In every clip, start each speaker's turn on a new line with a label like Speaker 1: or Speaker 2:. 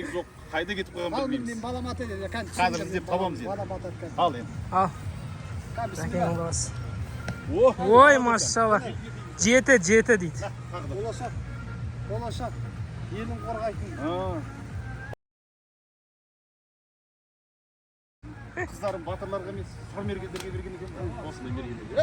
Speaker 1: Жоқ, қайда кетіп қойған
Speaker 2: Al
Speaker 1: білмейміз.
Speaker 2: benim balam atı dedi.
Speaker 1: Қазір іздеп табамыз енді.
Speaker 2: Balam atı.
Speaker 1: Ал енді.
Speaker 3: Al.
Speaker 2: Bismillah.
Speaker 3: Әкеңнің баласы.
Speaker 1: О,
Speaker 3: Ой, машалла. Жеті дейді.
Speaker 2: Болашақ. Болашақ. Елін қорғайтын.
Speaker 1: Қыздарым батырларға емес, сұрмергендерге берген екен. Осындай мергендерге.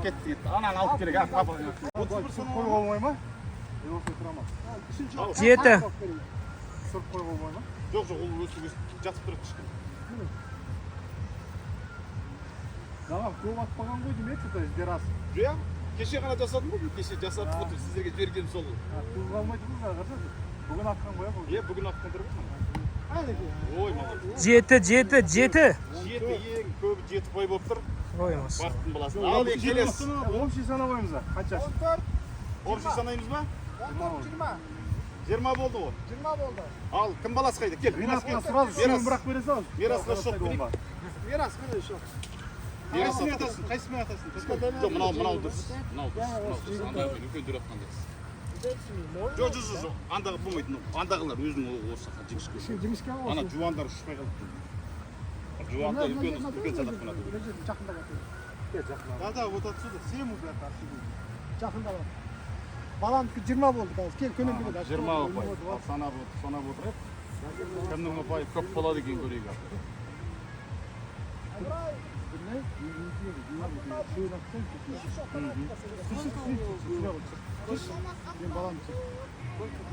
Speaker 1: Кетті. Ананы алып керек. Отыз бір қойға болмай ма?
Speaker 3: Жеті.
Speaker 1: Сұрып қойға болмай ма? Жоқ, ол өсіп жатып тұрады кішкене.
Speaker 2: Tamam, көп атпаған ғой демекші, то есть дерас.
Speaker 1: Жоқ, кеше ғана жасадым ғой, кеше жасадық қой, сіздерге жібергенім сол.
Speaker 2: Көп алмайтынбыз ба, қарасаңыз. Бүгін атқан ғой бұл.
Speaker 1: Бүгін атқан тұр ғой. Ой, молодец.
Speaker 3: Жеті.
Speaker 1: Жеті ең көбі жеті қой болып тұр.
Speaker 3: Ой, машалла.
Speaker 1: Бақыттың баласы. Ал ең келесі.
Speaker 2: Общий санабаймыз ба? Қаншасы?
Speaker 1: Оршы санаймыз ба? 20 болды ғой.
Speaker 2: 20 болды.
Speaker 1: Ал кім баласы қайда? Кел.
Speaker 2: Мирасқа сразу шуын бірақ бере салыңыз.
Speaker 1: Мирасқа шоқ берейік.
Speaker 2: Мирас міне шоқ.
Speaker 1: Қайсымен атасын? Қайсымен атасын? Жоқ, мынау дұрыс. Мынау дұрыс. Андағы үлкендер атқан дұрыс. Жоқ. Андағы болмайды. Андағылар өзінің осы жіңішке.
Speaker 2: Жіңішке ғой.
Speaker 1: Ана жуандар ұшпай қалды. Жуандар үлкен садақ қанады.
Speaker 2: Жақында бар.
Speaker 1: Да, вот отсюда. Всем убрать отсюда.
Speaker 2: Жақында бар. Баламдікі 20 болды қазір. Кел көне келеді.
Speaker 1: 20 ұпай. Ал санап отырып. Кімнің ұпайы көп болады екен көрейік.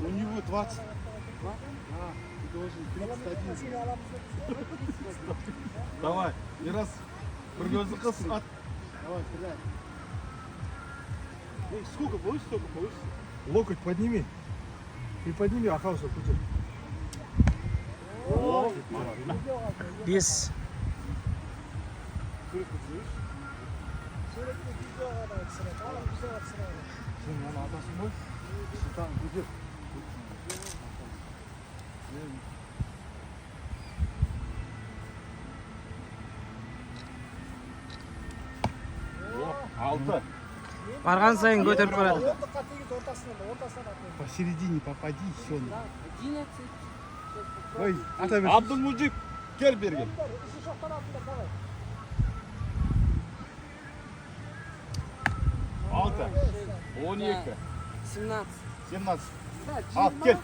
Speaker 1: У него 20. Ты должен 31. Давай, Мирас, бір көзі қыс ат.
Speaker 2: Давай, стреляй.
Speaker 1: Сколько получится?
Speaker 2: Локоть подними. Приподними, а хаоса пути.
Speaker 3: Бес.
Speaker 2: Sen onu atasın mı? Sultan gidiyor.
Speaker 1: Алты.
Speaker 3: Барған сайын көтеріп барады.
Speaker 2: Посередине попади, все. Ой, атабер.
Speaker 1: Абдулмуджиб, кел берген. Алты. 12. 17. Al gel.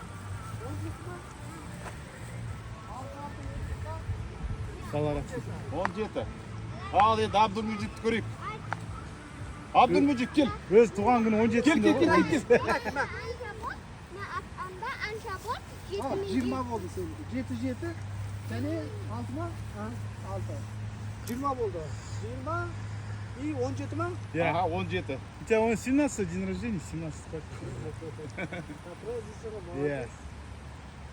Speaker 2: Salarak.
Speaker 1: 17. Al енді Абдулмуджибті көрейік. Абдулмуджиб кел.
Speaker 2: Өз туған күні 17.
Speaker 1: Кел.
Speaker 2: Al 20 oldu seninki. 7. Seni 6 mı? 6. 20 oldu. 20 и 17 mi?
Speaker 1: Ага, 17.
Speaker 2: У тебя он 17 день рождения, 17 как? Yes.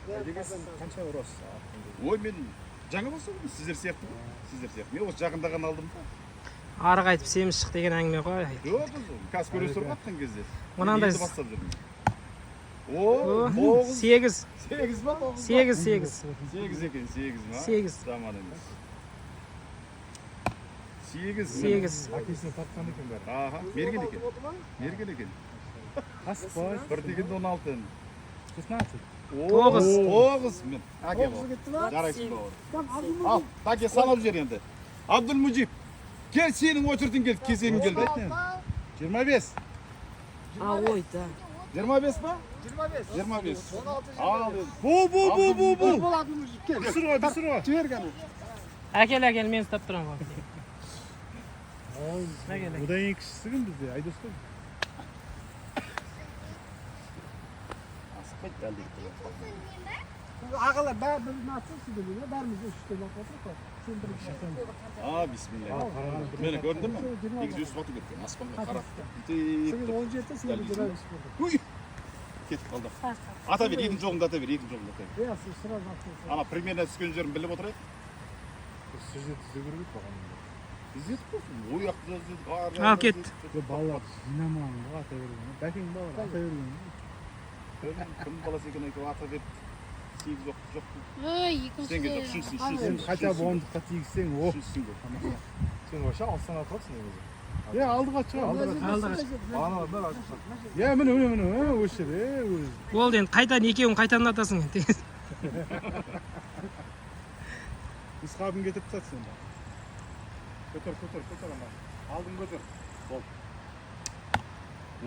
Speaker 2: Қанша ұрас?
Speaker 1: Ой, мен жаңа болса сіздер сияқты. Мен осы жақында ғана алдым.
Speaker 3: Ары қайтып семіз шық деген әңгіме ғой.
Speaker 1: Жоқ, қазір көресіздер ғой атқан кезде.
Speaker 3: Мынандай
Speaker 1: Енді бастап жүрмін. О,
Speaker 3: 8.
Speaker 1: 8 ба?
Speaker 3: 8.
Speaker 1: 8 екен, 8 ма?
Speaker 3: 8.
Speaker 1: Жаман емес. 8.
Speaker 2: Әкесіне тартқан екен бәрі.
Speaker 1: Аха, мерген екен.
Speaker 2: Аспай.
Speaker 1: Бір дегенде 16.
Speaker 2: 16.
Speaker 1: 9 мен. Әке
Speaker 2: Тоғызы
Speaker 1: бол.
Speaker 2: кетті ма?
Speaker 1: Жарайсың бауыр. Ал, таке санап жер енді. Абдулмуджиб, кел сенің очередің келді, кезегің келді.
Speaker 2: 25.
Speaker 4: А, ой, да.
Speaker 1: 25 ба? 25. Ал енді.
Speaker 2: Bu. Бол Абдулмуджиб кел. Bir sürü var.
Speaker 4: Жібер кәні.
Speaker 3: Әкел, мен ұстап тұрам ғой.
Speaker 2: Одан ең кішісі кім бізде? Айдос қой.
Speaker 1: Асықпайды дәлдейді.
Speaker 2: Ағалар бәрі бірін атсын сізді біле. Бәріміз үште бақ отырып қой. Сен бірінші атсын.
Speaker 1: Бисмилля. Мені көрдің бі? Егіз өсіп атып кеткен. Аспанға қарап.
Speaker 2: Сен 17, сен 25 болды.
Speaker 1: Кетіп қалды. Ата бер, екінші жоғында ата бер.
Speaker 2: Я сразу атсын.
Speaker 1: Ана примерно түскен жерін біліп отырайық.
Speaker 2: Сюжетті көріп баған.
Speaker 1: Іздетіп болсын. Ой ақты.
Speaker 3: Ал кет.
Speaker 2: Балалар жинамаған ғой ата берген. Бәкең балалар ата берген.
Speaker 1: Кім баласы екен айтып ата беріп. 8 жоқ.
Speaker 4: Ой,
Speaker 1: Сен келді, үшіншісің.
Speaker 2: Сен хотя бы 10-қа тигізсең, о.
Speaker 5: Сен вообще алыстан атып жатсың негізі.
Speaker 2: Е, алдыға шыға.
Speaker 5: Бағаналардан атып жатсың.
Speaker 2: Е, міне, осы жер,
Speaker 3: Болды енді қайтадан екеуін қайтадан атасың енді.
Speaker 5: Ысқабын кетіп тастады сен. Көтер ана. Алдын көтер. Бол.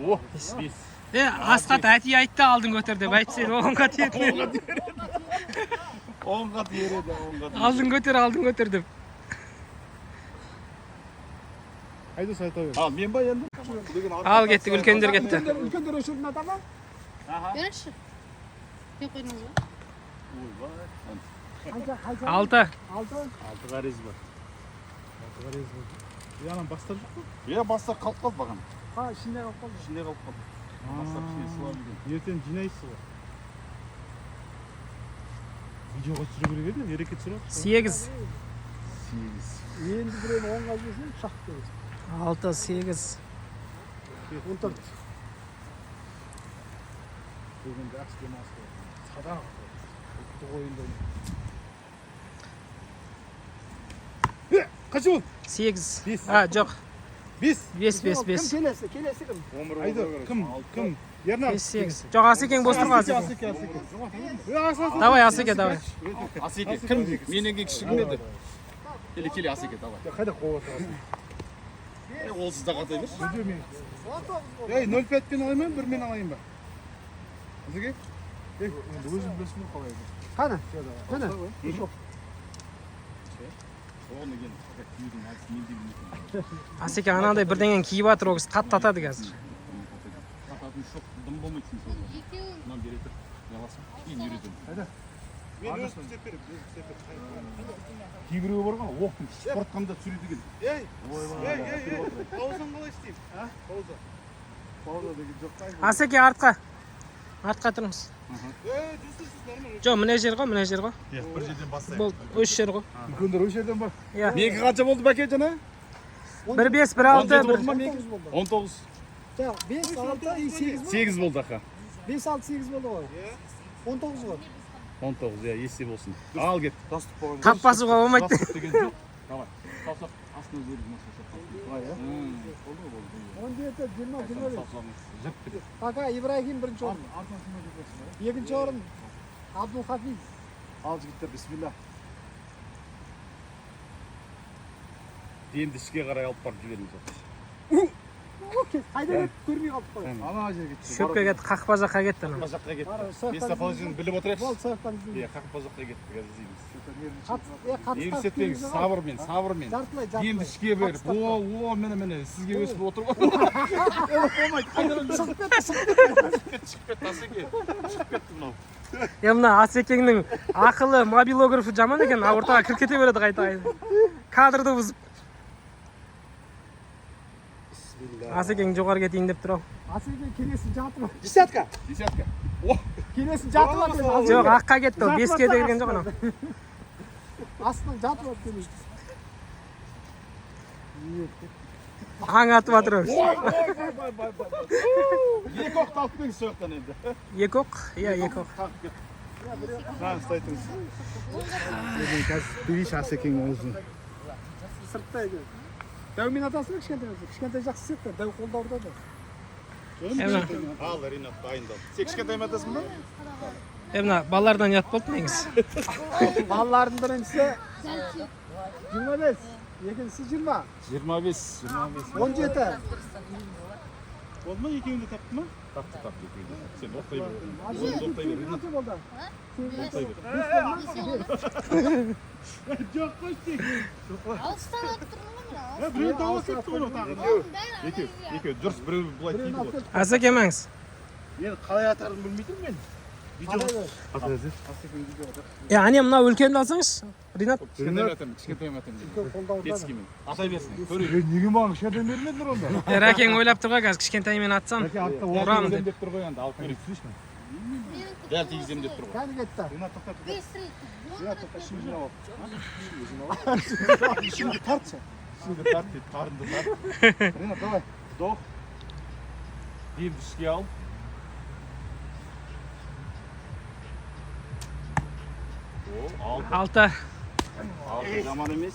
Speaker 5: О, бес.
Speaker 3: Асқат әти айтты алдын көтер деп айтсаң оңға тиетін.
Speaker 1: Оңға береді, оңға.
Speaker 3: Алдын көтер деп.
Speaker 5: Айдос айта бер.
Speaker 1: А, мен ба енді?
Speaker 3: Ал кетті, үлкендер кетті.
Speaker 2: Үлкендер өшірін атама?
Speaker 4: Беріңізші. Кеп қойдыңыз ба?
Speaker 2: Қанша?
Speaker 3: 6.
Speaker 2: 6.
Speaker 1: Алты қарез бар.
Speaker 5: Янам бастар жоқ қой.
Speaker 1: Е, бастар қалып қалды баған.
Speaker 2: Ха, ішінде қалып қалды.
Speaker 1: Ішінде қалып қалды. Бастар ішіне сылап жүрген.
Speaker 5: Ертең жинайсыз ғой. Видеоға түсіру керек еді, ерекет түсіріп.
Speaker 3: 8.
Speaker 2: Енді біреуін оңға жүрсін, шақ береді.
Speaker 3: 6, 8.
Speaker 2: 14.
Speaker 5: Бүгін жақсы демалыс болды. Садақ. Ұлттық ойында. Қанша болды?
Speaker 3: 8.
Speaker 5: Бес.
Speaker 3: А, жоқ.
Speaker 5: 5.
Speaker 3: 5.
Speaker 2: Кім келесі? Келесі кім?
Speaker 5: Айдо, кім? Ернар.
Speaker 3: 5, 8. Жоқ, Асекең бос тұрған. Давай, Асеке, давай.
Speaker 1: Асеке, кім? Менен кішігім еді. Келе, Асеке, давай.
Speaker 5: Қайда қуып отырсың?
Speaker 1: Ол сізді қатай бер.
Speaker 5: Ей, 0,5 пен алайын ба, 1 мен алайын ба? Асеке? Өзім білесің қалай.
Speaker 2: Қана? Қана?
Speaker 1: Оны ген, күйдің әдісі мен деймін екен.
Speaker 3: Асеке анандай бірдеңені киіп жатыр, ол кісі қатты атады қазір.
Speaker 1: Қататын шоқ, дым болмайтын сол. Мынан бере тұр. Яласың. Кейін үйретемін.
Speaker 5: Мен өзім істеп берем, кейбіреуі бар ғой, оқтың спорткамда түсіреді екен. Ей, паузан қалай істеймін? Пауза. Пауза деген жоқ қай.
Speaker 3: Асеке артқа. Артқа тұрыңыз. Жоқ, мына жер ғой.
Speaker 5: Бір жерден бастайық.
Speaker 3: Бұл өш жер ғой.
Speaker 5: Үлкендер өш жерден бар.
Speaker 3: Иә.
Speaker 1: Менікі қанша болды бәке жана?
Speaker 3: 1, 5, 1, 6, 1.
Speaker 1: 19.
Speaker 2: 5, 6, 8 болды.
Speaker 1: 8 болды ақа.
Speaker 2: 5, 6, 8 болды ғой. 19 ғой.
Speaker 1: 19, я есте болсын. Ал кет.
Speaker 5: Тастық болған.
Speaker 3: Таппасуға болмайды.
Speaker 1: Тастық деген жоқ. Давай. Салсақ, астына өзеріп масаса.
Speaker 5: Ай, я.
Speaker 1: Болды ғой.
Speaker 2: 17, 20, 25.
Speaker 1: Жып бітіп.
Speaker 2: Пока Ибрагим бірінші орын. Екінші орын Абдулхафиз.
Speaker 5: Ал жігіттер, бисмилля.
Speaker 1: Енді ішке қарай алып барып жіберіңіз.
Speaker 2: Қайда кетті көрмей қалдық қой.
Speaker 5: Ана жерге кетті.
Speaker 3: Шөпке кетті, қақпа жаққа кетті.
Speaker 1: Қақпа жаққа кетті.
Speaker 2: Бар,
Speaker 1: Бес положение біліп отырайық.
Speaker 2: Бол, сояқтан іздейміз.
Speaker 1: Иә, қақпа жаққа кетті. Қазір іздейміз.
Speaker 2: Қатыстар
Speaker 1: Сабырмен.
Speaker 2: Жартылай.
Speaker 1: Енді ішке бер. О, міне, сізге өсіп отыр ғой.
Speaker 2: Шығып кетті.
Speaker 1: Шығып кетті, Асеке. Шығып кетті мынау.
Speaker 3: Мына Асекеңнің ақылы мобилографы жаман екен, ортаға кіріп кете береді қайта. Кадрды бұзып. Асекең жоғары кетейін деп тұр ал.
Speaker 2: Асекең келесі жатыр. Десятка.
Speaker 1: О,
Speaker 2: Келесі жатыр.
Speaker 3: Жоқ, аққа кетті ол, 5-ке де кірген жоқ анау.
Speaker 2: Астынан жатыр от келесі.
Speaker 3: Аң атып жатыр ол.
Speaker 1: екі оқты алып келіңіз сояқтан енді.
Speaker 3: 2 оқ? Иә, 2 оқ.
Speaker 5: Ұстайтыңыз. Қазір берейші Асекең өзін.
Speaker 2: Сыртта екен. Дәумен атасың ба кішкентай жақсы сияқты. Дәу қолда ұрдады.
Speaker 1: Ал, Ринат, дайындал. Сен кішкентай ма атасың ба?
Speaker 3: Мына балалардан ұят болды негізі.
Speaker 2: Балалардың біріншісі 25, екіншісі 20,
Speaker 1: 25.
Speaker 2: 17.
Speaker 5: Болды ма? Екеуін де тапты ма?
Speaker 1: Тапты, екеуінде. Сен оқтай бер. Оқтай бер, Ринат.
Speaker 2: болды?
Speaker 1: Оқтай бер.
Speaker 5: Жоқ қой істейік.
Speaker 4: Алыстан атып тұрмын ғой мен.
Speaker 5: Біреу дауыс кетті ғой тағы.
Speaker 1: Екеу, дұрыс біреу былай тиді ғой.
Speaker 3: Асеке мәңіз.
Speaker 5: Мен қалай атарын білмейтін мен.
Speaker 3: Әне мына үлкенді алсаңыз, Ринат.
Speaker 1: Кішкентай ма атамын. Детскиймен. Атай берсін.
Speaker 5: Неге маған кішкентай бермедіңдер онда?
Speaker 3: Рәкең ойлап тұр ғой қазір кішкентаймен атсам. Ұрам деп.
Speaker 1: деп тұр ғой енді, алып берейік. Дәл тигізем деп тұр ғой.
Speaker 2: Кәні кетті.
Speaker 5: Şimdi tartça.
Speaker 1: Şimdi tart deyip, karnında tart.
Speaker 5: Rina, давай.
Speaker 1: Вдох. Deyip dişkiye al.
Speaker 3: Алты.
Speaker 1: Altı zaman emez.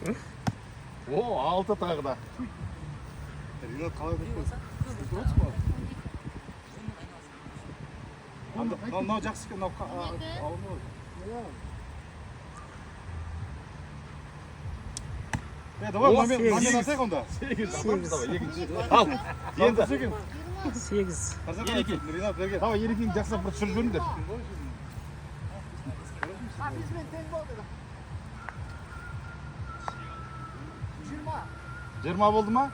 Speaker 5: О, 6 тағы да. Ринат қалай кеткен? Дұрыс па? Мынау жақсы екен, мынау ауырмау. Давай, момент атайық онда. 8. Ал, енді.
Speaker 3: 8.
Speaker 5: Ринат берген. Давай, ерекең жақсылап бір түсіріп көріңдер.
Speaker 2: Bizmen teң болды. 20.
Speaker 5: 20 болды ма?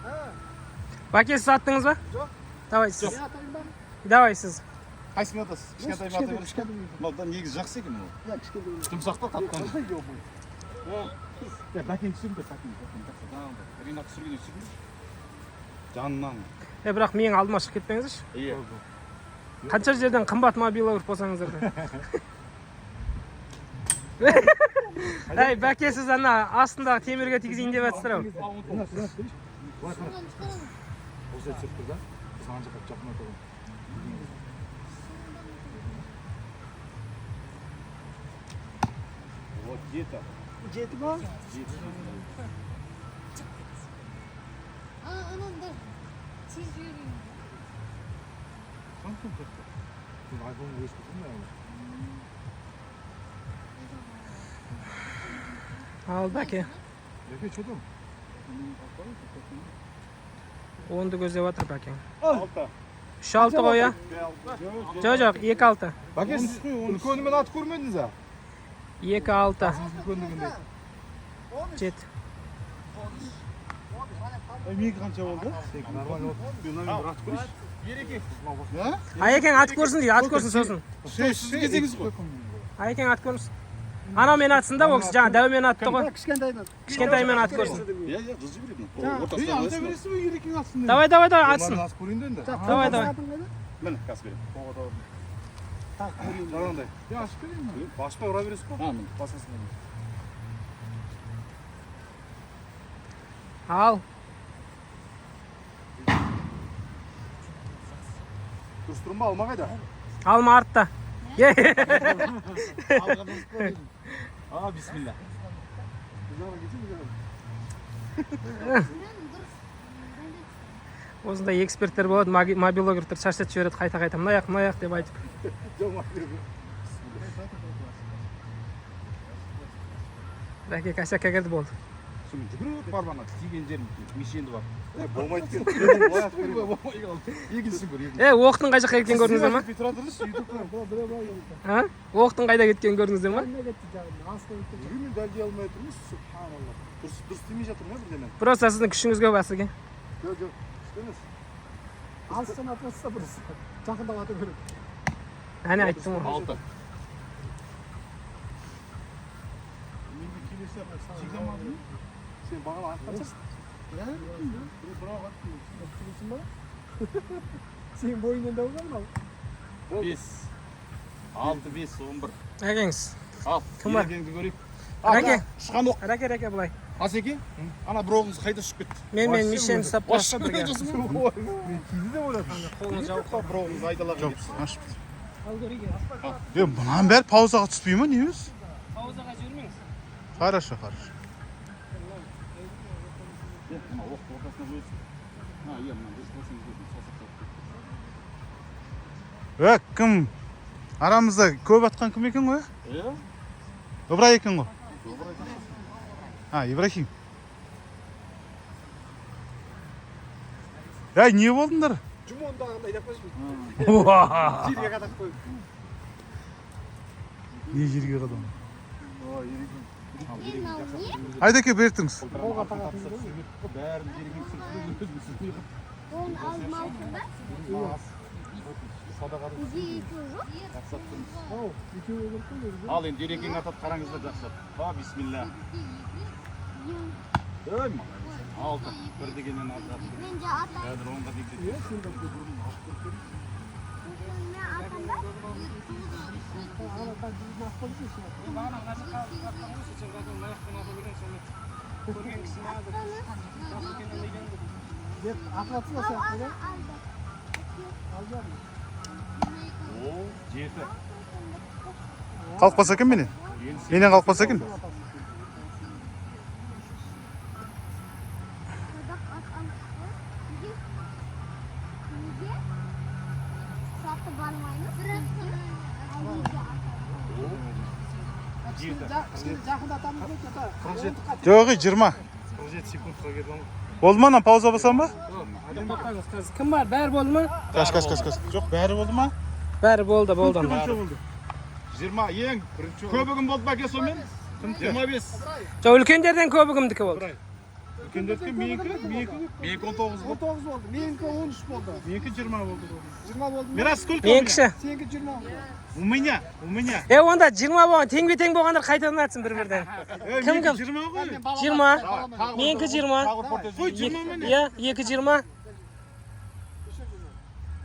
Speaker 3: Баке, сіз аттыңыз ба?
Speaker 2: Жоқ.
Speaker 3: Давай сіз.
Speaker 2: Ben atayım ben.
Speaker 3: Давай сіз.
Speaker 5: Қайсымен атасыз? Кішкентай ма ата бересіз? Мынаудан негізі жақсы екен ол.
Speaker 2: Ya kişkende.
Speaker 5: Тұмсақта тапқан. Бәкең түсіріңдер, бәкең. Ринат түсіргенде түсіріңдер. Жанынан.
Speaker 3: Бірақ менің алдыма шығып кетпеңізші.
Speaker 5: Иә.
Speaker 3: Қанша жерден қымбат мобилограф болсаңыздар да. Әй, бәке, сіз ана астындағы темірге тигізейін деп жатсыздар ау.
Speaker 5: Осылай түсіріп тұр да. Біз ана жаққа жақын отырған. Вот где-то.
Speaker 2: Jeti mi?
Speaker 4: Anandır. Siz yürüyün.
Speaker 5: Samsung tekrar. Şimdi iPhone'u değiştirdin mi yani?
Speaker 3: Ал, бәке.
Speaker 5: Яке чудом?
Speaker 3: Онды көздеп жатыр бәкең.
Speaker 5: 6.
Speaker 3: 3-6 ғой, я? Жоқ, 2-6.
Speaker 5: Бәке, сіз үлкенімен ат көрмедіңіз а?
Speaker 3: 2-6.
Speaker 5: Үлкендігінде.
Speaker 3: 7.
Speaker 5: Менікі қанша болды? Нормально. Мен бір ат көрейінші. Ереке.
Speaker 3: Айекең ат көрсін дейді, ат көрсін сосын.
Speaker 5: Сіз кезеңіз ғой.
Speaker 3: Айекең ат көрсін. Анау мен атсын да, ол кісі жаңа дәумен атты ғой.
Speaker 2: Kişkendeyden.
Speaker 3: Кішкентаймен ат көрсін.
Speaker 5: Иә, қызы береді. Ата бересіз бе ерекең атсын?
Speaker 3: Давай, атсын.
Speaker 5: Ат көрейін енді.
Speaker 3: Давай.
Speaker 5: Міне, қазір берем. Жарандай. Я ашып берейін ме? Башта ұра бересіз ба? Басқасымен.
Speaker 3: Ал.
Speaker 5: Дұрыс тұрын ба? Алма қайда?
Speaker 3: Алма артта.
Speaker 5: А, бисмилля.
Speaker 3: Осындай эксперттер болады, мобилографтар шашатып жібереді қайта-қайта. Мынаяқ деп айтып. Бәке косякка кірді болды.
Speaker 5: Жүгіріп бар бана, тиген жерім, мешенді бар. Болмайды екен. Егілсін көр,
Speaker 3: Оқтың қай жаққа кеткен көрдіңіздер ма?
Speaker 5: Тұра тұрыңыз, ютубқа.
Speaker 3: Оқтың қайда кеткен көрдіңіздер ма?
Speaker 5: Жүгірмен дәлдей алмай тұрмыз, субханалла. Дұрыс демей жатыр ма бірдемен?
Speaker 3: Просто сіздің күшіңізге басыге.
Speaker 5: Жоқ, істемес.
Speaker 2: Alsın atmazsa burası. Çakında atı görüp.
Speaker 3: Әне айттым ғой.
Speaker 5: 6. Менде келесі жегем алдым. Сен бағана атқансың.
Speaker 2: Ya?
Speaker 5: Bravo attın.
Speaker 2: Oturuyorsun bana. Senin boyundan da olur mu?
Speaker 5: 5. 6, 5, 11.
Speaker 3: Әкеңіз.
Speaker 5: Al.
Speaker 3: Кім бар?
Speaker 5: Ерекеңді көрейік.
Speaker 3: Әке.
Speaker 5: Шыққан оқ.
Speaker 3: Әке былай.
Speaker 5: Асеке, ана бір оғыңыз қайда шығып кетті?
Speaker 3: Мен мешені ұстап
Speaker 5: Башқа
Speaker 3: қашып бірге.
Speaker 5: Мен кейді де ойладым.
Speaker 3: Қолын жауып қап.
Speaker 5: Бір оғыңыз айдалаға
Speaker 1: Жоқ,
Speaker 5: кетті.
Speaker 1: ашып.
Speaker 3: Ал көрейік.
Speaker 1: Бұнан бәрі паузаға түспей ма, не өз?
Speaker 3: Паузаға жібермеңіз.
Speaker 1: Хорошо.
Speaker 5: Мына оқ ортасына қойсын. Иә, мына дұрыс болсаңыз көрсін,
Speaker 1: Кім? Арамызда көп атқан кім екен ғой?
Speaker 5: Иә?
Speaker 1: Ыбрай екен ғой? Ибрахим. Не болдыңдар?
Speaker 2: Cumhurbaşkanı yapmış mı?
Speaker 1: Не
Speaker 2: Cirge kadar koy.
Speaker 1: жерге қадам?
Speaker 4: Elini al, niye?
Speaker 1: Айдаке беріктіңіз.
Speaker 5: Бәрін ерекең сұртырып
Speaker 4: Onun ağzının altında. Bizi yıkıyor.
Speaker 5: Ал енді ерекең атап қараңыздар жақсылап. Бисмилля. Ой, 6. Bir degenden aldı.
Speaker 4: Bence atar.
Speaker 5: Бәрі оңға дегенде.
Speaker 2: Atlatsın sen.
Speaker 5: О, 7.
Speaker 1: Қалқпаса екен менен? Менен қалқпаса екен?
Speaker 2: Kişini жақындатамыз ғой, жата.
Speaker 5: Жоқ, 20.
Speaker 3: 17 секундқа келдім.
Speaker 5: Болды ма, ана пауза басам ба?
Speaker 3: Кім бар? Бәрі болды ма?
Speaker 5: Қаш. Жоқ, бәрі болды ма?
Speaker 3: Бәрі болды.
Speaker 5: Болды. 20 ең көбі кім болды бәке сонымен? 25.
Speaker 3: Жоқ, үлкендерден көбі кімдікі болды?
Speaker 5: Үлкендердікі менікі 19 болды.
Speaker 2: 19 болды. Менікі 13 болды.
Speaker 5: Менікі 20 болды.
Speaker 2: 20 болды.
Speaker 5: Мирас, сколько?
Speaker 3: Мен кіші.
Speaker 2: Сенікі 20 болды.
Speaker 5: У меня.
Speaker 3: Онда 20 болған, теңбе-тең болғандар қайтадан атсын бір-бірден. Кім?
Speaker 5: 20 ғой.
Speaker 3: 20. Менікі 20.
Speaker 5: Қой 20 мен.
Speaker 3: Иә, 2-20.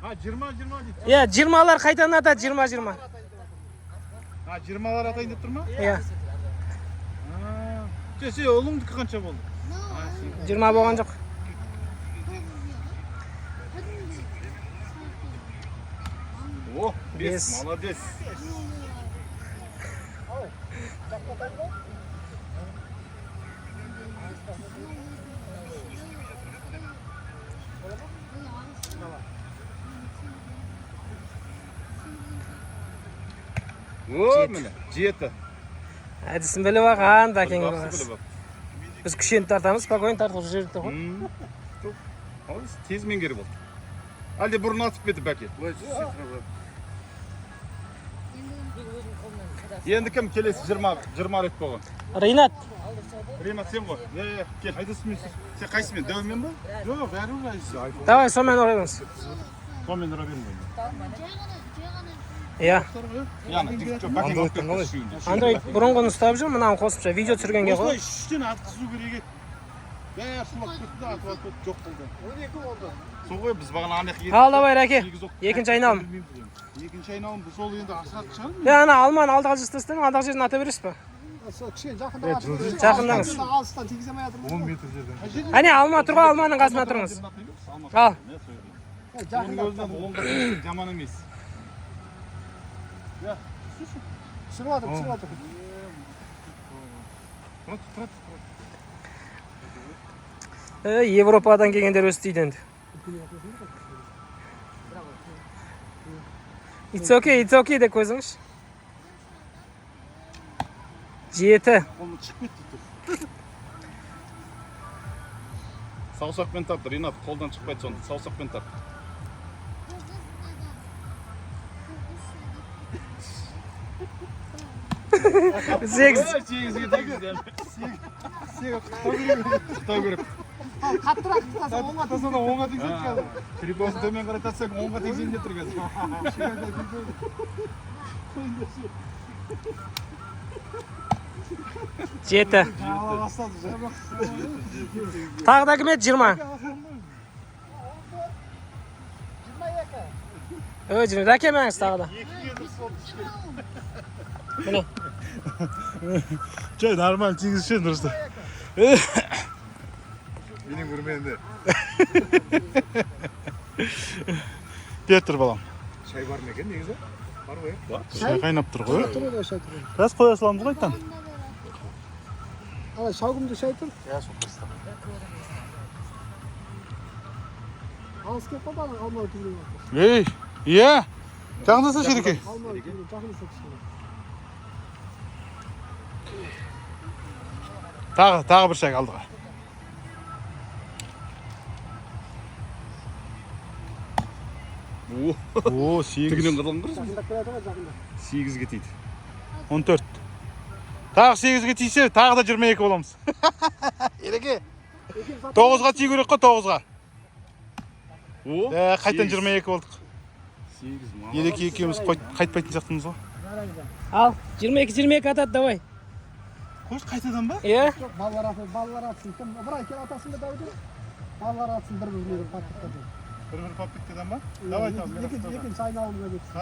Speaker 5: А, 20 дейді.
Speaker 3: Иә, 20-лар қайтадан атады, 20-20.
Speaker 5: А, 20-лар атайын деп тұр ма?
Speaker 3: Иә.
Speaker 5: Сен ұлыңдікі қанша болды?
Speaker 3: 20 болған жоқ.
Speaker 5: О, 5,
Speaker 3: Бес.
Speaker 5: молодец. О, міне, 7.
Speaker 3: Әдісін біліп алған, бәкең
Speaker 5: Жақсы
Speaker 3: болғаныз.
Speaker 5: біліп ал.
Speaker 3: Біз күшені тартамыз, спокойно тартып жүрдік қой.
Speaker 5: Молодец, тез меңгеріп болды. Әлде бұрын атып кетті бәке. Енді кім келесі 20 рет болған?
Speaker 3: Ринат,
Speaker 5: Римат сен ғой. Кел. Қайдасымен сен қайсымен? Дәумен ба? Жоқ, бәрі жайсы.
Speaker 3: давай сонымен ораймыз.
Speaker 5: Сонымен ұра бермеймін.
Speaker 3: Иә.
Speaker 5: Яна, жоқ, бәкең алып кетті шүйінде.
Speaker 3: Андой бұрынғыны ұстап жүр, мынаны қосымша видео түсіргенге ғой.
Speaker 5: Осылай үштен атқызу керек еді. Бәрі сулап кетті де атып кетті, жоқ болды.
Speaker 2: 12 болды.
Speaker 5: Сол ғой біз бағана анаяқ едік.
Speaker 3: Ал, давай, Рәке. Екінші айналым.
Speaker 5: Екінші айналым сол енді асырат шығар ма?
Speaker 3: Иә, ана алманы алдағы жастастың, алдағы жерден ата бересіз ба?
Speaker 2: Сол кішкене жақындап.
Speaker 3: Жақындаңыз.
Speaker 2: Алыстан тигізе алмай жатырмын.
Speaker 5: 10 метр жерден.
Speaker 3: Әне, алма тұр ғой, алманың қасына тұрыңыз. Ал.
Speaker 5: Оның өзінен оңға жаман емес.
Speaker 2: Түсіріп жатыр.
Speaker 3: Европадан келгендер өз дейді енді. It's okay деп көзіңіз. 7.
Speaker 5: Қолы шығып кетті. Саусақпен тарт, Ринат, қолдан шықпайды сонда, саусақпен тарт. Сегізге тегізден. Құттау керек.
Speaker 2: Қаттырақ тұтасың, оңға
Speaker 5: Тасана оңға тегізен қазір. Телефонсын төмен қарай тартсаң оңға тегізен деп тұр қазір.
Speaker 3: 7. Тағы да кім еді? 20. Рәкемеңіз тағы да. Міне.
Speaker 5: Чай, нормально тегіз үшін дұрысты. Менің көрмейінде. Кет тұр балам. Шай бар ма екен негізі? Бар ғой? Шай қайнап тұр ғой.
Speaker 2: тұрады, шай тұрады.
Speaker 5: Раз қоя саламыз ғой айттан.
Speaker 2: Ала шаугымды шай тұр. Алыс кеп қалды, алмау түгілі.
Speaker 5: Ей, иә. Жақындаса Шереке.
Speaker 2: Алмау түгілі, жақындаса кішкене.
Speaker 5: Тағы бір шай алдыға. О, 8. Тігінен қадалым тұрсың?
Speaker 2: Жақындап келеді ғой, жақындап.
Speaker 5: 8-ге тейді. 14. Тағы 8-ге тейсе, тағы да 22 боламыз. Ереке. 9-ға тей көрек қой, 9-ға. Қайтан 22 болдық. Ереке екеуміз қайтпайтын жақтымыз ғой.
Speaker 3: Ал, 22 атады, давай.
Speaker 5: Қош, қайтадан ба?
Speaker 3: Иә?
Speaker 2: Балалар атсын. Бір ай кел атасың да дәуді. Балалар атсын, бір-бір паттықтады.
Speaker 5: Бір-бір паппеттеден ба? Давай,
Speaker 2: Екінші айналымға кетсін.